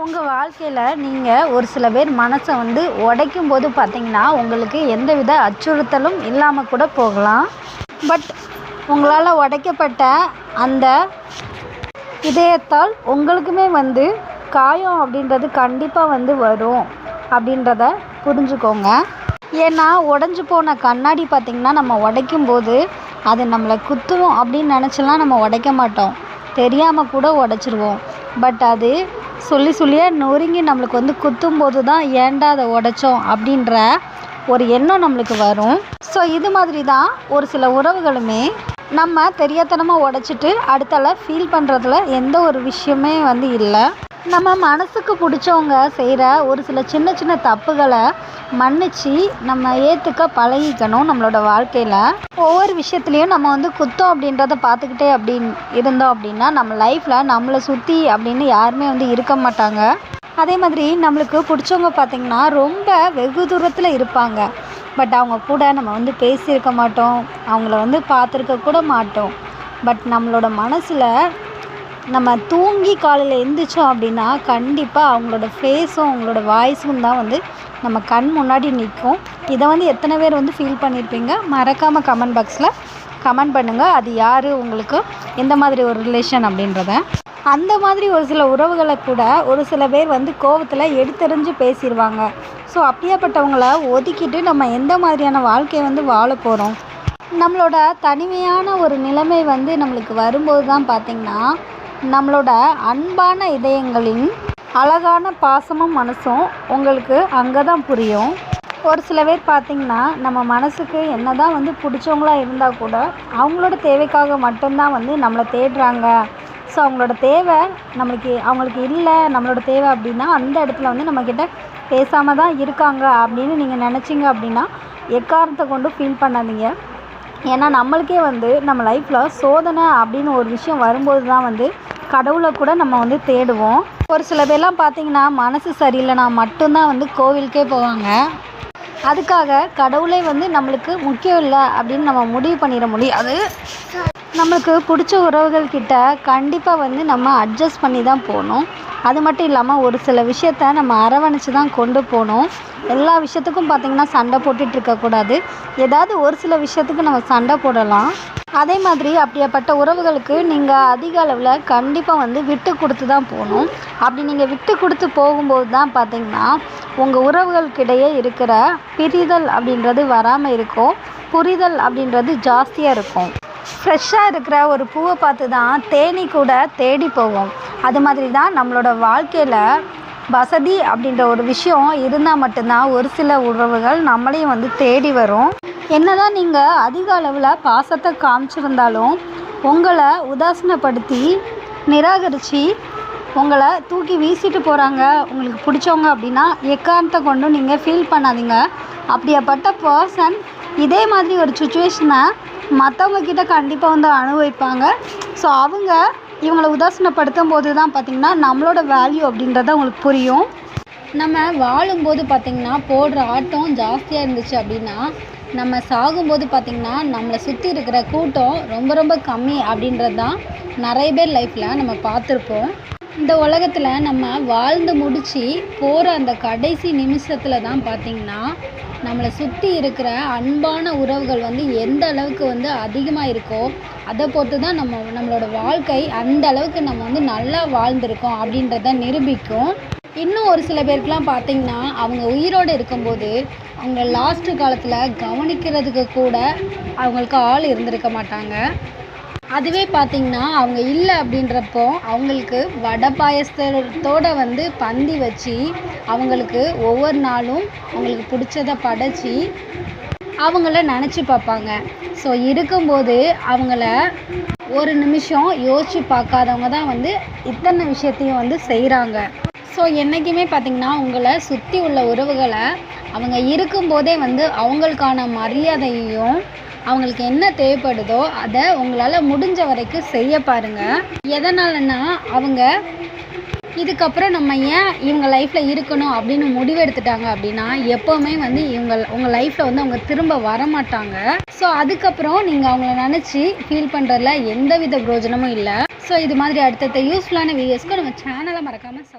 உங்கள் வாழ்க்கையில் நீங்கள் ஒரு சில பேர் மனசை உடைக்கும் போது பார்த்தீங்கன்னா உங்களுக்கு எந்தவித அச்சுறுத்தலும் இல்லாமல் கூட போகலாம். பட் உங்களால் உடைக்கப்பட்ட அந்த இதயத்தால் உங்களுக்குமே காயம் அப்படின்றது கண்டிப்பாக வரும் அப்படின்றத புரிஞ்சுக்கோங்க. ஏன்னா உடஞ்சி போன கண்ணாடி பார்த்திங்கன்னா நம்ம உடைக்கும் போது அது நம்மளை குத்தும் அப்படின்னு நினச்சலாம் நம்ம உடைக்க மாட்டோம், தெரியாமல் கூட உடைச்சிருவோம். பட் அது சொல்லியாக நொறுங்கி நம்மளுக்கு குத்தும் போது தான் ஏன்டா அதை உடைச்சோம் அப்படின்ற ஒரு எண்ணம் நம்மளுக்கு வரும். ஸோ இது மாதிரி தான் ஒரு சில உறவுகளுமே நம்ம தெரியாத்தனமாக உடைச்சிட்டு அடுத்தால ஃபீல் பண்ணுறதுல எந்த ஒரு விஷயமே இல்லை. நம்ம மனசுக்கு பிடிச்சவங்க செய்கிற ஒரு சில சின்ன சின்ன தப்புகளை மன்னிச்சு நம்ம ஏற்றுக்க பழகிக்கணும். நம்மளோட வாழ்க்கையில் ஒவ்வொரு விஷயத்துலையும் நம்ம குத்தம் அப்படின்றத பார்த்துக்கிட்டே இருந்தோம் அப்படின்னா நம்ம லைஃப்பில் நம்மளை சுற்றி அப்படின்னு யாருமே இருக்க மாட்டாங்க. அதே மாதிரி நம்மளுக்கு பிடிச்சவங்க பார்த்திங்கன்னா ரொம்ப வெகு தூரத்தில் இருப்பாங்க. பட் அவங்க கூட நம்ம பேசியிருக்க மாட்டோம், அவங்கள பார்த்துருக்க கூட மாட்டோம். பட் நம்மளோட மனசில் நம்ம தூங்கி காலையில் எழுந்திரிச்சோம் அப்படின்னா கண்டிப்பாக அவங்களோட ஃபேஸும் அவங்களோட வாய்ஸும் தான் நம்ம கண் முன்னாடி நிற்கும். இதை எத்தனை பேர் ஃபீல் பண்ணியிருப்பீங்க? மறக்காமல் கமெண்ட் பாக்ஸில் கமெண்ட் பண்ணுங்கள். அது யார், உங்களுக்கு எந்த மாதிரி ஒரு ரிலேஷன் அப்படின்றத. அந்த மாதிரி ஒரு சில உறவுகளை கூட ஒரு சில பேர் கோவத்தில் எடுத்தெறிஞ்சு பேசிடுவாங்க. ஸோ அப்படியேப்பட்டவங்கள ஒதுக்கிட்டு நம்ம எந்த மாதிரியான வாழ்க்கையை வாழ போகிறோம்? நம்மளோட தனிமையான ஒரு நிலைமை நம்மளுக்கு வரும்போது தான் பார்த்திங்கன்னா நம்மளோட அன்பான இதயங்களின் அழகான பாசமும் மனசும் உங்களுக்கு அங்கே தான் புரியும். ஒரு சில பேர் பார்த்திங்கன்னா நம்ம மனசுக்கு என்ன தான் பிடிச்சவங்களாக இருந்தால் கூட அவங்களோட தேவைக்காக மட்டும்தான் நம்மளை தேடுறாங்க. ஸோ அவங்களோட தேவை அவங்களுக்கு இல்லை, நம்மளோட தேவை அப்படின்னா அந்த இடத்துல நம்மக்கிட்ட பேசாமல் தான் இருக்காங்க அப்படின்னு நீங்கள் நினச்சிங்க அப்படின்னா எக்காரணத்தை கொண்டு ஃபீல் பண்ணாதீங்க. ஏன்னா நம்மளுக்கே நம்ம லைஃப்பில் சோதனை அப்படின்னு ஒரு விஷயம் வரும்போது தான் கடவுளை கூட நம்ம தேடுவோம். ஒரு சில பேர்லாம் பார்த்திங்கன்னா மனசு சரியில்லைனா மட்டும்தான் கோவிலுக்கே போவாங்க. அதுக்காக கடவுளே நம்மளுக்கு முக்கியம் இல்லை அப்படின்னு நம்ம முடிவு பண்ணிட முடியாது. நம்மளுக்கு பிடிச்ச உறவுகள்கிட்ட கண்டிப்பாக நம்ம அட்ஜஸ்ட் பண்ணி தான் போகணும். அது மட்டும் இல்லாமல் ஒரு சில விஷயத்த நம்ம அரவணைச்சு தான் கொண்டு போகணும். எல்லா விஷயத்துக்கும் பார்த்திங்கன்னா சண்டை போட்டுட்டு இருக்கக்கூடாது. ஏதாவது ஒரு சில விஷயத்துக்கு நம்ம சண்டை போடலாம். அதே மாதிரி அப்படியாப்பட்ட உறவுகளுக்கு நீங்கள் அதிக அளவில் கண்டிப்பாக விட்டு கொடுத்து தான் போகணும். அப்படி நீங்கள் விட்டு கொடுத்து போகும்போது தான் பார்த்திங்கன்னா உங்கள் உறவுகளுக்கிடையே இருக்கிற பிரிதல் அப்படின்றது வராமல் இருக்கும், புரிதல் அப்படின்றது ஜாஸ்தியாக இருக்கும். ஃப்ரெஷ்ஷாக இருக்கிற ஒரு பூவை பார்த்து தான் தேனீ கூட தேடி போகும். அது மாதிரி தான் நம்மளோட வாழ்க்கையில் வசதி அப்படின்ற ஒரு விஷயம் இருந்தால் மட்டும்தான் ஒரு சில உறவுகள் நம்மளையும் தேடி வரும். என்னதான் நீங்கள் அதிக அளவில் பாசத்தை காமிச்சிருந்தாலும் உங்களை உதாசீனப்படுத்தி நிராகரித்து உங்களை தூக்கி வீசிட்டு போகிறாங்க உங்களுக்கு பிடிச்சவங்க அப்படின்னா எக்காரணத்தை கொண்டும் நீங்கள் ஃபீல் பண்ணாதீங்க. அப்படியாப்பட்ட பர்சன் இதே மாதிரி ஒரு சுச்சுவேஷனை மற்றவங்கக்கிட்ட கண்டிப்பாக அனுபவிப்பாங்க. ஸோ அவங்க இவங்களை உதாசீனப்படுத்தும் போது தான் பார்த்திங்கன்னா நம்மளோட வேல்யூ அப்படின்றத அவங்களுக்கு புரியும். நம்ம வாழும்போது பார்த்திங்கன்னா போடுற ஆட்டம் ஜாஸ்தியாக இருந்துச்சு அப்படின்னா நம்ம சாகும்போது பார்த்திங்கன்னா நம்மளை சுற்றி இருக்கிற கூட்டம் ரொம்ப ரொம்ப கம்மி அப்படின்றது தான் நிறைய பேர் லைஃப்பில் நம்ம பார்த்துருப்போம். இந்த உலகத்தில் நம்ம வாழ்ந்து முடித்து போகிற அந்த கடைசி நிமிஷத்தில் தான் பார்த்திங்கன்னா நம்மளை சுற்றி இருக்கிற அன்பான உறவுகள் எந்த அளவுக்கு அதிகமாக இருக்கோ அதை பொறுத்து தான் நம்மளோட வாழ்க்கை அந்த அளவுக்கு நம்ம நல்லா வாழ்ந்துருக்கோம் அப்படின்றத நிரூபிக்கும். இன்னும் ஒரு சில பேருக்குலாம் பார்த்திங்கன்னா அவங்க உயிரோடு இருக்கும்போது அவங்க லாஸ்ட்டு காலத்தில் கவனிக்கிறதுக்கு கூட அவங்களுக்கு ஆள் இருந்திருக்க மாட்டாங்க. அதுவே பார்த்திங்கன்னா அவங்க இல்லை அப்படின்றப்போ அவங்களுக்கு வடை பாயசத்தோடு பந்தி வச்சு அவங்களுக்கு ஒவ்வொரு நாளும் அவங்களுக்கு பிடிச்சதை படைச்சி அவங்கள நினச்சி பார்ப்பாங்க. ஸோ இருக்கும்போது அவங்கள ஒரு நிமிஷம் யோசித்து பார்க்காதவங்க தான் இத்தனை விஷயத்தையும் செய்கிறாங்க. ஸோ என்றைக்குமே பார்த்திங்கன்னா உங்களை சுற்றி உள்ள உறவுகளை அவங்க இருக்கும்போதே அவங்களுக்கான மரியாதையையும் அவங்களுக்கு என்ன தேவைப்படுதோ அதை உங்களால் முடிஞ்ச வரைக்கும் செய்ய பாருங்கள். எதனாலன்னா அவங்க இதுக்கப்புறம் நம்ம ஏன் இவங்க லைஃப்பில் இருக்கணும் அப்படின்னு முடிவெடுத்துட்டாங்க அப்படின்னா எப்போவுமே உங்கள் லைஃப்பில் அவங்க திரும்ப வரமாட்டாங்க. ஸோ அதுக்கப்புறம் நீங்கள் அவங்கள நினச்சி ஃபீல் பண்ணுறதுல எந்த வித பிரயோஜனமும் இல்லை. ஸோ இது மாதிரி அடுத்தடுத்த யூஸ்ஃபுல்லான வீடியோஸ்க்கு நம்ம சேனலை மறக்காமல்